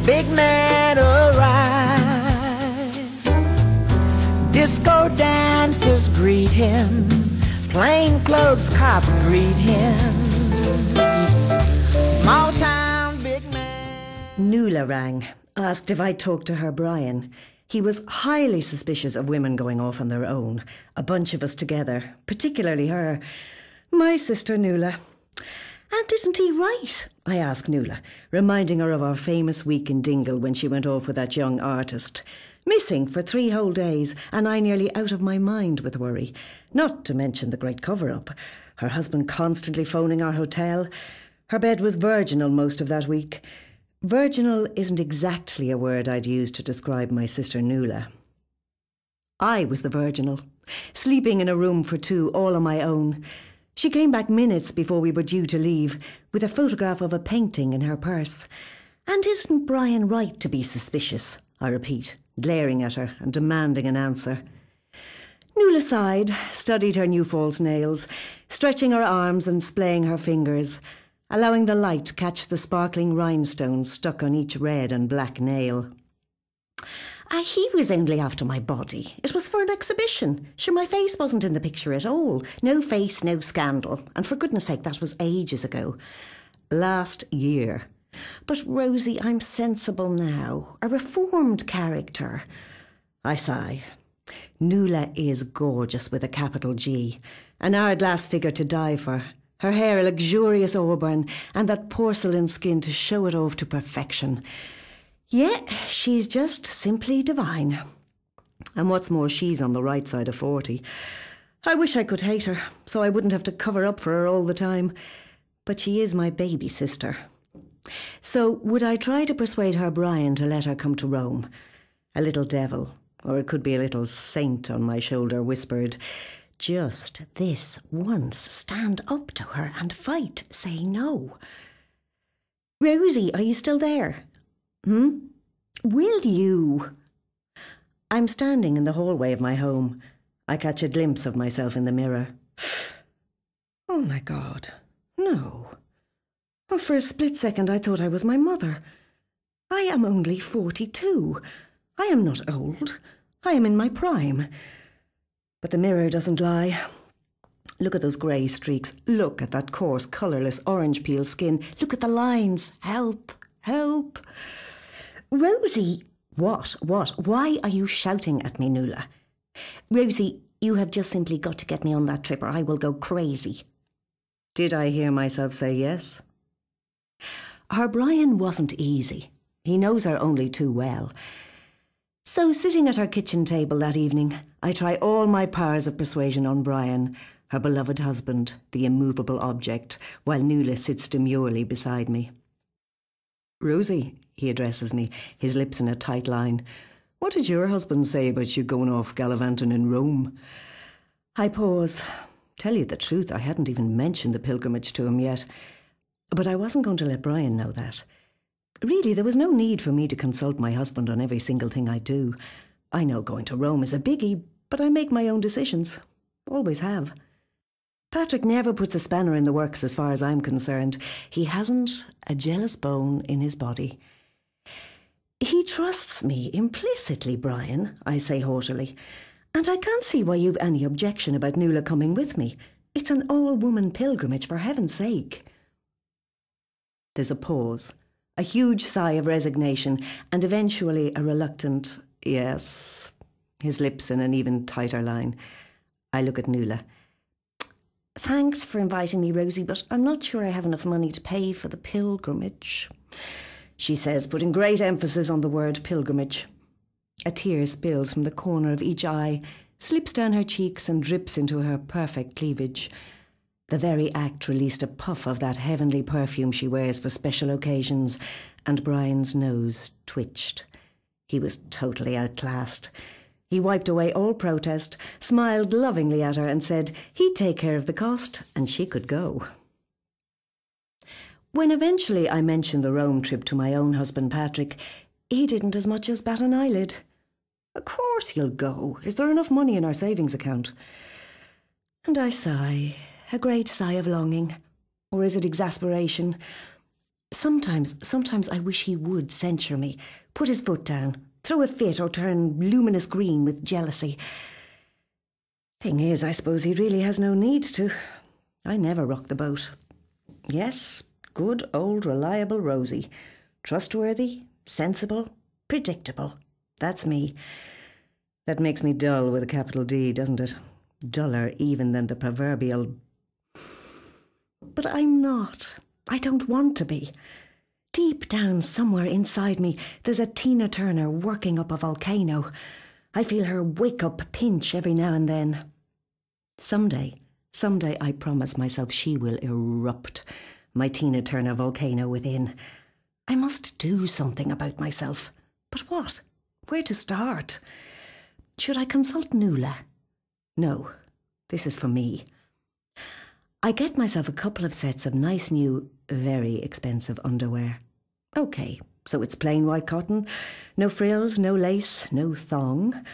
big man arrives. Disco dancers greet him, plainclothes cops greet him. Small town big man. Nuala rang, asked if I'd talk to her Brian. He was highly suspicious of women going off on their own, a bunch of us together, particularly her, my sister Nuala. And isn't he right? I asked Nuala, reminding her of our famous week in Dingle when she went off with that young artist. Missing for 3 whole days, and I nearly out of my mind with worry. Not to mention the great cover-up. Her husband constantly phoning our hotel. Her bed was virginal most of that week. Virginal isn't exactly a word I'd use to describe my sister Nuala. I was the virginal, sleeping in a room for 2 all on my own. She came back minutes before we were due to leave, with a photograph of a painting in her purse. And isn't Brian right to be suspicious? I repeat, glaring at her and demanding an answer. Nuala sighed, studied her new false nails, stretching her arms and splaying her fingers, allowing the light catch the sparkling rhinestones stuck on each red and black nail. He was only after my body. It was for an exhibition. Sure, my face wasn't in the picture at all. No face, no scandal. And for goodness sake, that was ages ago. Last year. But Rosie, I'm sensible now. A reformed character. I sigh. Nuala is gorgeous with a capital G. An hourglass figure to die for. Her hair a luxurious auburn and that porcelain skin to show it off to perfection. Yeah, she's just simply divine. And what's more, she's on the right side of 40. I wish I could hate her, so I wouldn't have to cover up for her all the time. But she is my baby sister. So would I try to persuade her Brian to let her come to Rome? A little devil, or it could be a little saint on my shoulder, whispered, just this once stand up to her and fight, say no. Rosie, are you still there? Will you? I'm standing in the hallway of my home. I catch a glimpse of myself in the mirror. Oh my God, no. Oh, for a split second I thought I was my mother. I am only 42. I am not old. I am in my prime. But the mirror doesn't lie. Look at those grey streaks. Look at that coarse, colourless orange peel skin. Look at the lines. Help, help. Rosie! What? Why are you shouting at me, Nuala? Rosie, you have just simply got to get me on that trip or I will go crazy. Did I hear myself say yes? Her Brian wasn't easy. He knows her only too well. So sitting at her kitchen table that evening, I try all my powers of persuasion on Brian, her beloved husband, the immovable object, while Nuala sits demurely beside me. Rosie, he addresses me, his lips in a tight line. What did your husband say about you going off gallivanting in Rome? I pause. Tell you the truth, I hadn't even mentioned the pilgrimage to him yet. But I wasn't going to let Brian know that. Really, there was no need for me to consult my husband on every single thing I do. I know going to Rome is a biggie, but I make my own decisions. Always have. Patrick never puts a spanner in the works as far as I'm concerned. He hasn't a jealous bone in his body. He trusts me implicitly, Brian, I say haughtily. And I can't see why you've any objection about Nuala coming with me. It's an all-woman pilgrimage, for heaven's sake. There's a pause, a huge sigh of resignation, and eventually a reluctant yes, his lips in an even tighter line. I look at Nuala. Thanks for inviting me, Rosie, but I'm not sure I have enough money to pay for the pilgrimage, she says, putting great emphasis on the word pilgrimage. A tear spills from the corner of each eye, slips down her cheeks and drips into her perfect cleavage. The very act released a puff of that heavenly perfume she wears for special occasions, and Brian's nose twitched. He was totally outclassed. He wiped away all protest, smiled lovingly at her and said he'd take care of the cost and she could go. When eventually I mentioned the Rome trip to my own husband Patrick, he didn't as much as bat an eyelid. Of course you'll go. Is there enough money in our savings account? And I sigh, a great sigh of longing. Or is it exasperation? Sometimes I wish he would censure me, put his foot down, throw a fit or turn luminous green with jealousy. Thing is, I suppose he really has no need to. I never rock the boat. Yes, good old reliable Rosie. Trustworthy, sensible, predictable. That's me. That makes me dull with a capital D, doesn't it? Duller even than the proverbial... But I'm not. I don't want to be. Deep down somewhere inside me, there's a Tina Turner working up a volcano. I feel her wake-up pinch every now and then. Someday I promise myself she will erupt, my Tina Turner volcano within. I must do something about myself. But what? Where to start? Should I consult Nuala? No, this is for me. I get myself a couple of sets of nice new, very expensive underwear. OK, so it's plain white cotton, no frills, no lace, no thong.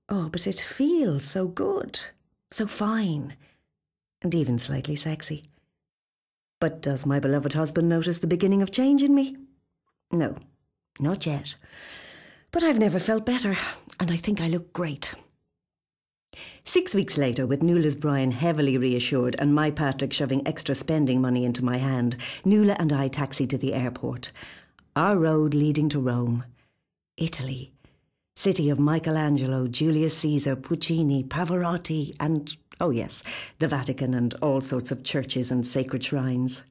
Oh, but it feels so good, so fine, and even slightly sexy. But does my beloved husband notice the beginning of change in me? No, not yet. But I've never felt better, and I think I look great. 6 weeks later, with Nuala's Brian heavily reassured and my Patrick shoving extra spending money into my hand, Nuala and I taxied to the airport. Our road leading to Rome. Italy. City of Michelangelo, Julius Caesar, Puccini, Pavarotti and, oh yes, the Vatican and all sorts of churches and sacred shrines.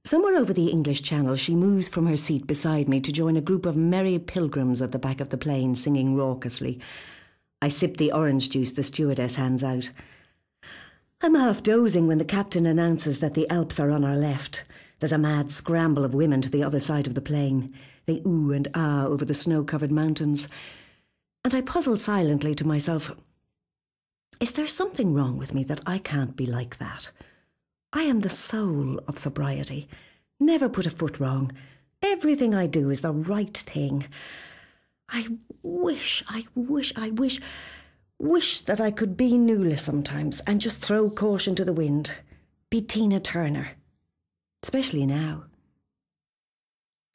Somewhere over the English Channel, she moves from her seat beside me to join a group of merry pilgrims at the back of the plane singing raucously. I sip the orange juice the stewardess hands out. I'm half dozing when the captain announces that the Alps are on our left. There's a mad scramble of women to the other side of the plane. They ooh and ah over the snow-covered mountains. And I puzzle silently to myself, is there something wrong with me that I can't be like that? I am the soul of sobriety. Never put a foot wrong. Everything I do is the right thing. I wish that I could be Nuala sometimes and just throw caution to the wind. Be Tina Turner. Especially now.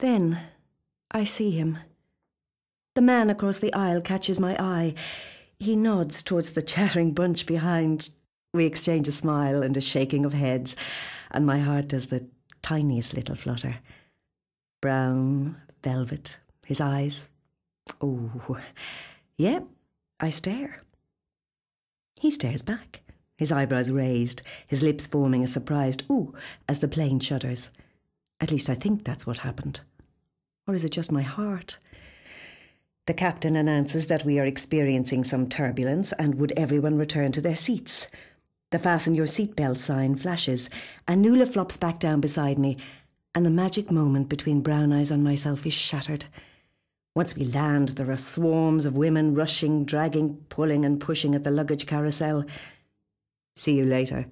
Then I see him. The man across the aisle catches my eye. He nods towards the chattering bunch behind. We exchange a smile and a shaking of heads, and my heart does the tiniest little flutter. Brown, velvet, his eyes. Oh, yeah, I stare. He stares back, his eyebrows raised, his lips forming a surprised ooh as the plane shudders. At least I think that's what happened. Or is it just my heart? The captain announces that we are experiencing some turbulence and would everyone return to their seats. The fasten your seatbelt sign flashes and Nuala flops back down beside me and the magic moment between Brown Eyes and myself is shattered. Once we land, there are swarms of women rushing, dragging, pulling and pushing at the luggage carousel. See you later.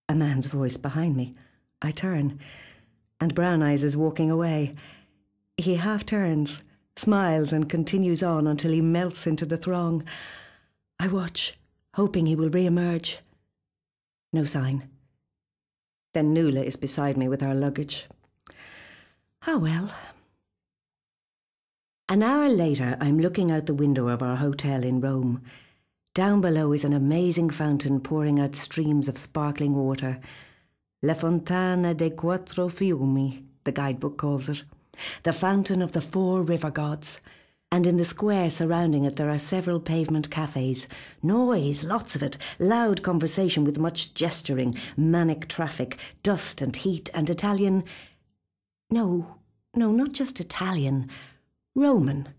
A man's voice behind me. I turn, and Brown Eyes is walking away. He half turns, smiles and continues on until he melts into the throng. I watch, hoping he will re-emerge. No sign. Then Nuala is beside me with our luggage. Ah well. An hour later, I'm looking out the window of our hotel in Rome. Down below is an amazing fountain pouring out streams of sparkling water. La Fontana dei Quattro Fiumi, the guidebook calls it. The fountain of the 4 river gods. And in the square surrounding it there are several pavement cafes. Noise, lots of it, loud conversation with much gesturing, manic traffic, dust and heat and Italian... No, not just Italian. Roman.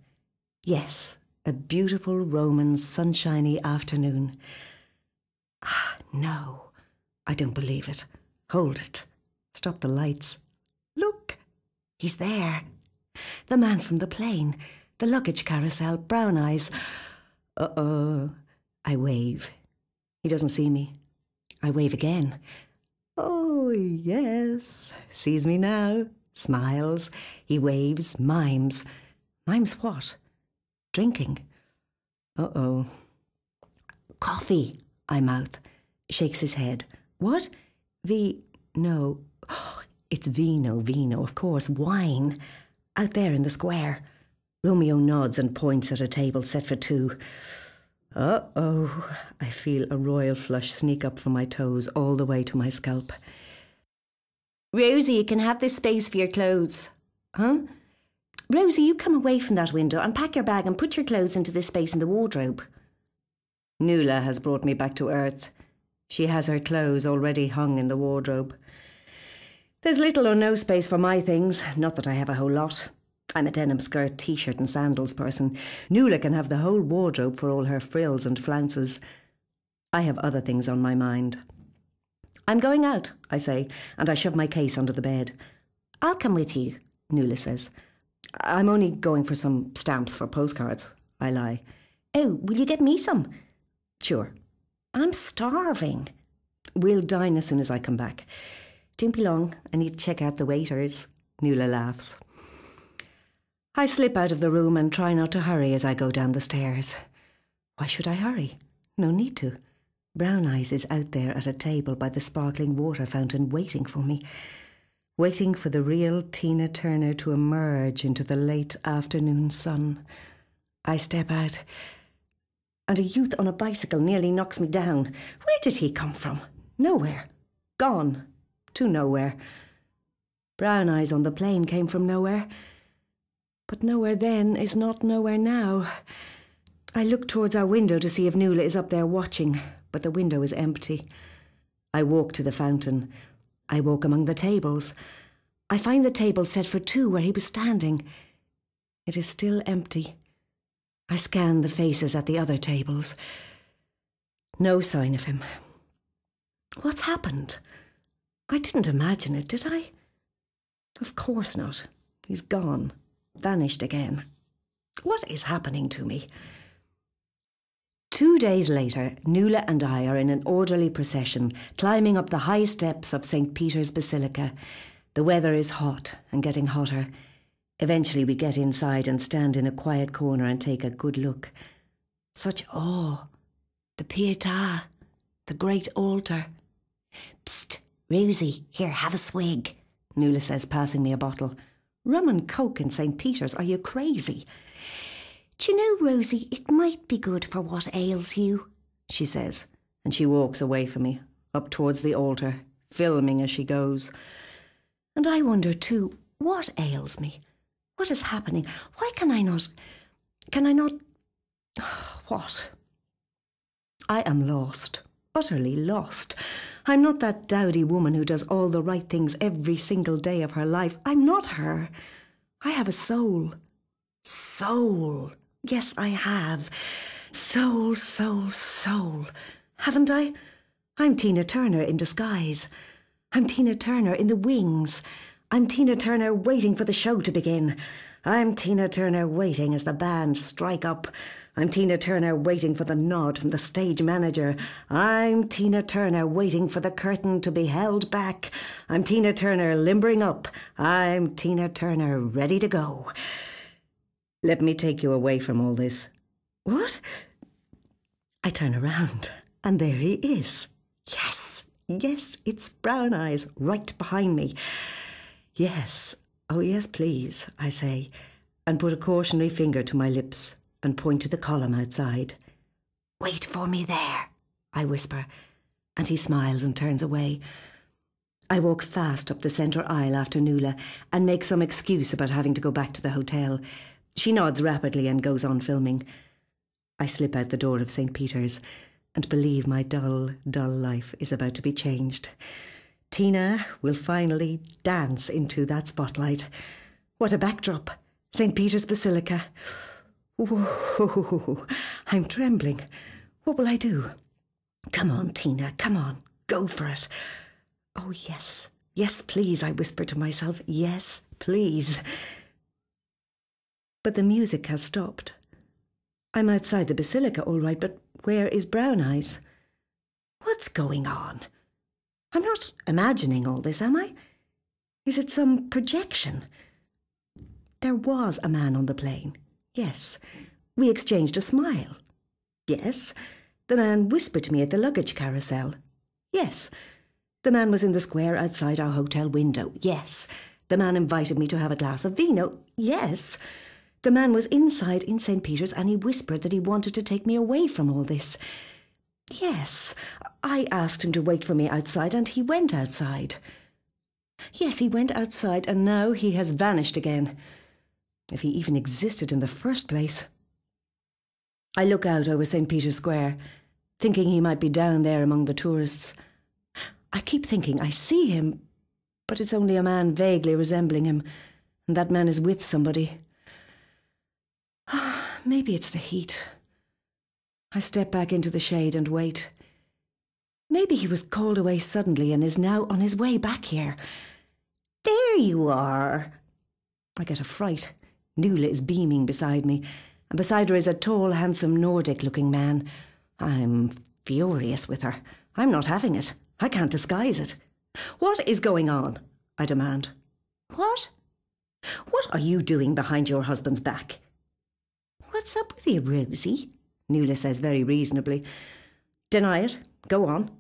Yes, a beautiful Roman sunshiny afternoon. Ah, no, I don't believe it. Hold it. Stop the lights. Look, he's there. The man from the plane, the luggage carousel, Brown Eyes. Uh-oh. I wave. He doesn't see me. I wave again. Oh, yes. Sees me now. Smiles. He waves, mimes. Mimes what? Drinking. Uh-oh. Coffee, I mouth. Shakes his head. What? No. It's vino, of course, wine. Out there in the square. Romeo nods and points at a table set for two. Uh-oh, I feel a royal flush sneak up from my toes all the way to my scalp. Rosie, you can have this space for your clothes. Huh? Rosie, you come away from that window, unpack your bag and put your clothes into this space in the wardrobe. Nuala has brought me back to earth. She has her clothes already hung in the wardrobe. There's little or no space for my things, not that I have a whole lot. I'm a denim skirt, t-shirt and sandals person. Nuala can have the whole wardrobe for all her frills and flounces. I have other things on my mind. I'm going out, I say, and I shove my case under the bed. I'll come with you, Nuala says. I'm only going for some stamps for postcards, I lie. Oh, will you get me some? Sure. I'm starving. We'll dine as soon as I come back. Don't be long. I need to check out the waiters. Nuala laughs. I slip out of the room and try not to hurry as I go down the stairs. Why should I hurry? No need to. Brown Eyes is out there at a table by the sparkling water fountain waiting for me. Waiting for the real Tina Turner to emerge into the late afternoon sun. I step out, and a youth on a bicycle nearly knocks me down. Where did he come from? Nowhere. Gone. To nowhere. Brown Eyes on the plane came from nowhere. But nowhere then is not nowhere now. I look towards our window to see if Nuala is up there watching, but the window is empty. I walk to the fountain. I walk among the tables. I find the table set for two where he was standing. It is still empty. I scan the faces at the other tables. No sign of him. What's happened? I didn't imagine it, did I? Of course not. He's gone. Vanished again. What is happening to me? 2 days later, Nuala and I are in an orderly procession, climbing up the high steps of St. Peter's Basilica. The weather is hot and getting hotter. Eventually we get inside and stand in a quiet corner and take a good look. Such awe. The Pietà. The great altar. Psst, Rosie, here, have a swig, Nuala says, passing me a bottle. Rum and coke in St. Peter's, are you crazy? Do you know, Rosie, it might be good for what ails you, she says, and she walks away from me, up towards the altar, filming as she goes. And I wonder too, what ails me? What is happening? Why can I not... What? I am lost, utterly lost. I'm not that dowdy woman who does all the right things every single day of her life. I'm not her. I have a soul. Soul. Yes, I have. Soul, soul, soul. Haven't I? I'm Tina Turner in disguise. I'm Tina Turner in the wings. I'm Tina Turner waiting for the show to begin. I'm Tina Turner waiting as the band strike up. I'm Tina Turner waiting for the nod from the stage manager. I'm Tina Turner waiting for the curtain to be held back. I'm Tina Turner limbering up. I'm Tina Turner ready to go. Let me take you away from all this. What? I turn around, and there he is. Yes, yes, it's Brown Eyes right behind me. Yes, oh yes, please, I say, and put a cautionary finger to my lips and point to the column outside. Wait for me there, I whisper, and he smiles and turns away. I walk fast up the centre aisle after Nuala and make some excuse about having to go back to the hotel. She nods rapidly and goes on filming. I slip out the door of St. Peter's and believe my dull, dull life is about to be changed. Tina will finally dance into that spotlight. What a backdrop. St. Peter's Basilica. Whoa, I'm trembling. What will I do? Come on, Tina, come on. Go for it. Oh, yes. Yes, please, I whisper to myself. Yes, please. But the music has stopped. I'm outside the basilica, all right, but where is Brown Eyes? What's going on? I'm not imagining all this, am I? Is it some projection? There was a man on the plane. Yes. We exchanged a smile. Yes. The man whispered to me at the luggage carousel. Yes. The man was in the square outside our hotel window. Yes. The man invited me to have a glass of vino. Yes. The man was inside in St. Peter's and he whispered that he wanted to take me away from all this. Yes. I asked him to wait for me outside and he went outside. Yes, he went outside and now he has vanished again. If he even existed in the first place. I look out over St. Peter's Square, thinking he might be down there among the tourists. I keep thinking I see him, but it's only a man vaguely resembling him, and that man is with somebody. Maybe it's the heat. I step back into the shade and wait. Maybe he was called away suddenly and is now on his way back here. There you are. I get a fright. Nuala is beaming beside me, and beside her is a tall, handsome, Nordic-looking man. I'm furious with her. I'm not having it. I can't disguise it. What is going on? I demand. What? What are you doing behind your husband's back? What's up with you, Rosie? Nuala says very reasonably. Deny it. Go on.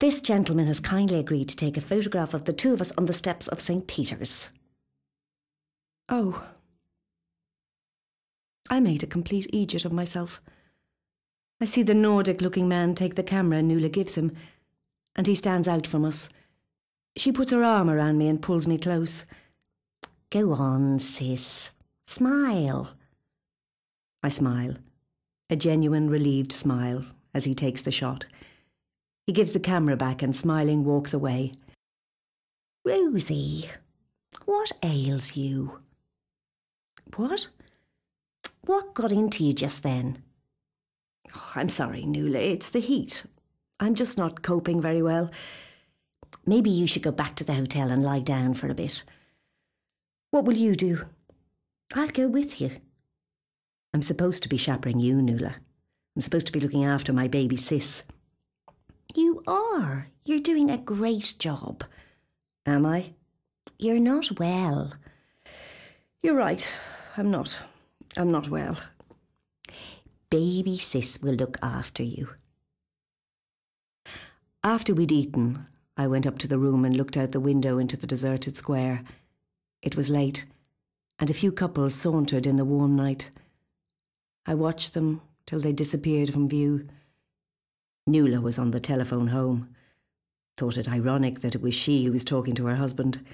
This gentleman has kindly agreed to take a photograph of the two of us on the steps of St. Peter's. Oh. I made a complete idiot of myself. I see the Nordic-looking man take the camera Nuala gives him, and he stands out from us. She puts her arm around me and pulls me close. Go on, sis. Smile. I smile, a genuine, relieved smile, as he takes the shot. He gives the camera back and, smiling, walks away. Rosie, what ails you? What? What got into you just then? Oh, I'm sorry, Nuala, it's the heat. I'm just not coping very well. Maybe you should go back to the hotel and lie down for a bit. What will you do? I'll go with you. I'm supposed to be chaperoning you, Nuala. I'm supposed to be looking after my baby sis. You are. You're doing a great job. Am I? You're not well. You're right. I'm not well. Baby sis will look after you. After we'd eaten, I went up to the room and looked out the window into the deserted square. It was late, and a few couples sauntered in the warm night. I watched them till they disappeared from view. Nuala was on the telephone home. Thought it ironic that it was she who was talking to her husband,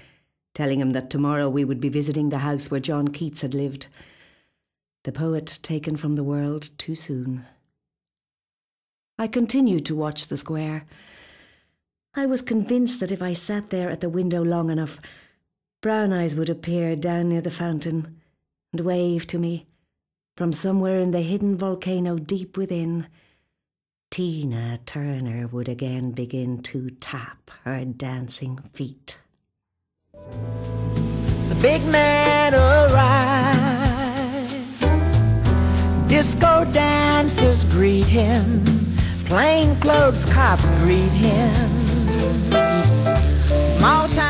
telling him that tomorrow we would be visiting the house where John Keats had lived. The poet taken from the world too soon. I continued to watch the square. I was convinced that if I sat there at the window long enough, brown eyes would appear down near the fountain and wave to me from somewhere in the hidden volcano deep within. Tina Turner would again begin to tap her dancing feet. The big man arrives. Disco dancers greet him. Plainclothes cops greet him. Small town